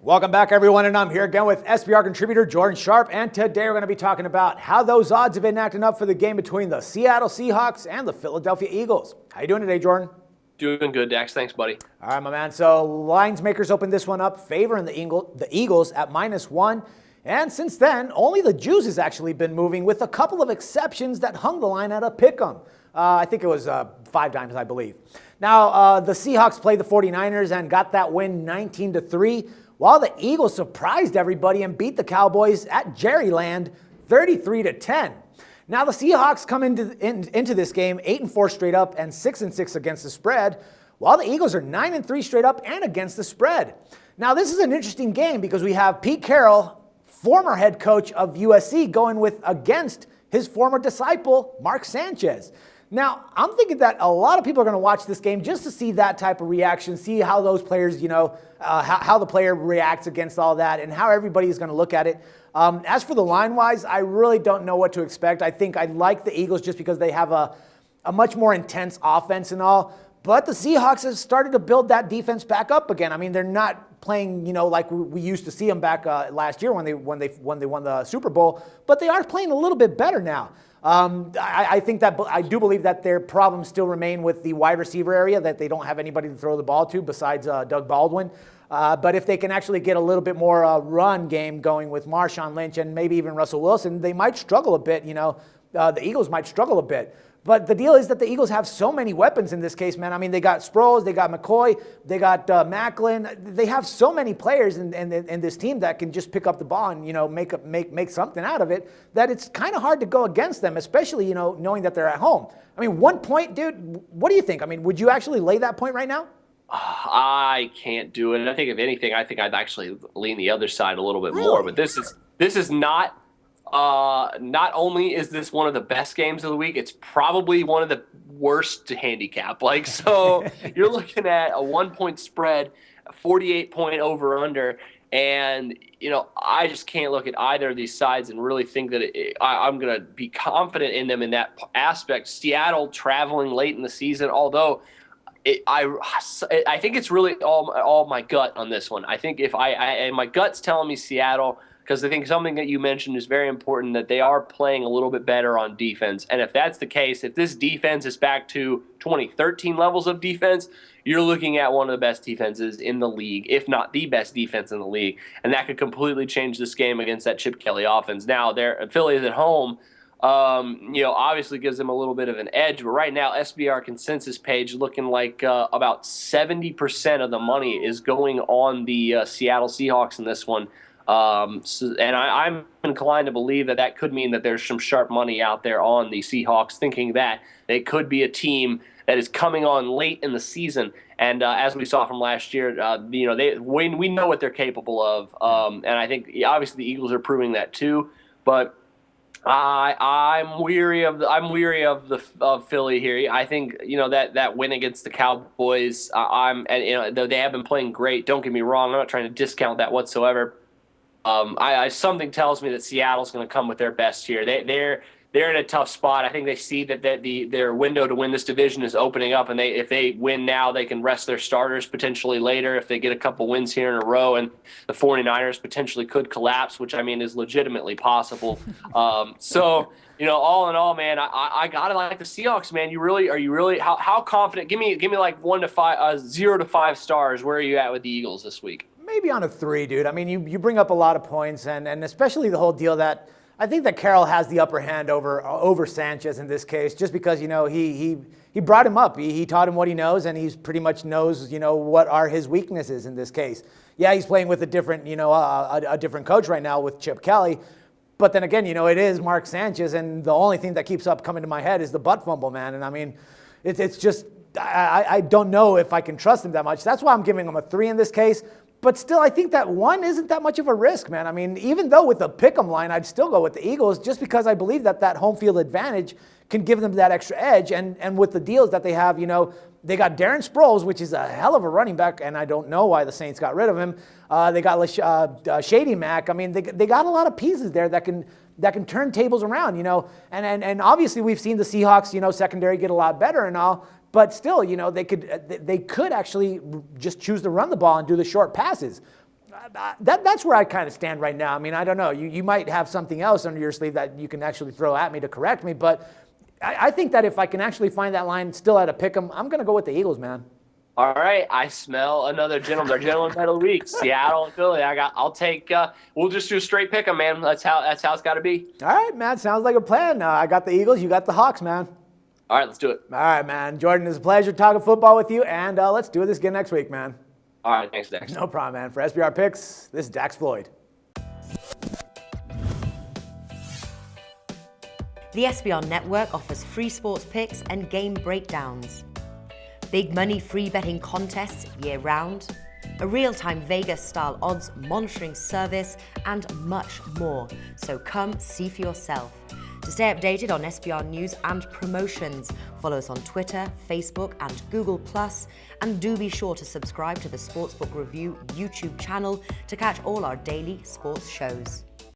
Welcome back, everyone, and I'm here again with SBR contributor Jordan Sharp, and today we're going to be talking about how those odds have been acting up for the game between the Seattle Seahawks and the Philadelphia Eagles. How you doing today, Jordan? Doing good, Dax. Thanks, buddy. All right, my man. So lines makers opened this one up favoring the Eagles at -1, and since then, only the juice has actually been moving, with a couple of exceptions that hung the line at a pick'em. I think it was 5 times, I believe. Now, the Seahawks played the 49ers and got that win 19-3. While the Eagles surprised everybody and beat the Cowboys at Jerryland 33-10. Now the Seahawks come into this game 8-4 straight up and 6-6 against the spread, while the Eagles are 9-3 straight up and against the spread. Now this is an interesting game because we have Pete Carroll, former head coach of USC, going against his former disciple, Mark Sanchez. Now, I'm thinking that a lot of people are going to watch this game just to see that type of reaction, see how those players, how the player reacts against all that, and how everybody is going to look at it. As for the line-wise, I really don't know what to expect. I think I like the Eagles just because they have a much more intense offense and all. But the Seahawks have started to build that defense back up again. I mean, they're not playing, like we used to see them back last year when they won the Super Bowl, but they are playing a little bit better now. I think that I do believe that their problems still remain with the wide receiver area, that they don't have anybody to throw the ball to besides Doug Baldwin. But if they can actually get a little bit more run game going with Marshawn Lynch and maybe even Russell Wilson, they might struggle a bit. The Eagles might struggle a bit. But the deal is that the Eagles have so many weapons in this case, man. I mean, they got Sproles, they got McCoy, they got Macklin. They have so many players in this team that can just pick up the ball and make something out of it, that it's kind of hard to go against them, especially knowing that they're at home. I mean, 1 point, dude. What do you think? I mean, would you actually lay that point right now? I can't do it. And I think if anything, I think I'd actually lean the other side a little bit more. But this is not. Not only is this one of the best games of the week, it's probably one of the worst to handicap. So you're looking at a 1 point spread, 48 point over under. And, I just can't look at either of these sides and really think that I'm going to be confident in them in that aspect. Seattle traveling late in the season, although I think it's really all my gut on this one. I think and my gut's telling me Seattle, because I think something that you mentioned is very important, that they are playing a little bit better on defense. And if that's the case, if this defense is back to 2013 levels of defense, you're looking at one of the best defenses in the league, if not the best defense in the league. And that could completely change this game against that Chip Kelly offense. Now, Philly is at home. Obviously gives them a little bit of an edge. But right now, SBR consensus page looking like about 70% of the money is going on the Seattle Seahawks in this one. I'm inclined to believe that could mean that there's some sharp money out there on the Seahawks, thinking that they could be a team that is coming on late in the season. And as we saw from last year, we know what they're capable of. And I think obviously the Eagles are proving that too. But I'm weary of Philly here. I think that win against the Cowboys. Though they have been playing great. Don't get me wrong. I'm not trying to discount that whatsoever. Something tells me that Seattle's going to come with their best here. They're in a tough spot. I think they see that their window to win this division is opening up, and if they win now, they can rest their starters potentially later if they get a couple wins here in a row, and the 49ers potentially could collapse, which I mean is legitimately possible. All in all, man, I gotta like the Seahawks, man. Are you really how confident? Give me like 1 to 5, 0 to 5 stars. Where are you at with the Eagles this week? Maybe on a 3, dude. I mean, you bring up a lot of points, and especially the whole deal that I think that Carroll has the upper hand over Sanchez in this case, just because he brought him up. He taught him what he knows, and he pretty much knows what are his weaknesses in this case. Yeah, he's playing with a different a different coach right now with Chip Kelly, but then again it is Mark Sanchez, and the only thing that keeps coming to my head is the butt fumble, man. And I mean, it's just I don't know if I can trust him that much. That's why I'm giving him a 3 in this case. But still, I think that 1 isn't that much of a risk, man. I mean, even though with the pick'em line, I'd still go with the Eagles just because I believe that home field advantage can give them that extra edge. And with the deals that they have, they got Darren Sproles, which is a hell of a running back, and I don't know why the Saints got rid of him. They got Shady Mac. I mean, they got a lot of pieces there that can turn tables around, And obviously we've seen the Seahawks, secondary get a lot better and all. But still, they could actually just choose to run the ball and do the short passes. That's where I kind of stand right now. I mean, I don't know. You might have something else under your sleeve that you can actually throw at me to correct me, but I think that if I can actually find that line still at a pick 'em, I'm going to go with the Eagles, man. All right, I smell another gentleman. Their gentleman bet of the week, Seattle and Philly. I'll take. We'll just do a straight pick 'em, man. That's how it's got to be. All right, man. Sounds like a plan. I got the Eagles. You got the Hawks, man. All right, let's do it. All right, man. Jordan, it's a pleasure talking football with you, and let's do this again next week, man. All right, thanks, Dax. No problem, man. For SBR Picks, this is Dax Floyd. The SBR Network offers free sports picks and game breakdowns. Big money free betting contests year-round, a real-time Vegas-style odds monitoring service, and much more. So come see for yourself. To stay updated on SBR news and promotions, follow us on Twitter, Facebook, and Google+, and do be sure to subscribe to the Sportsbook Review YouTube channel to catch all our daily sports shows.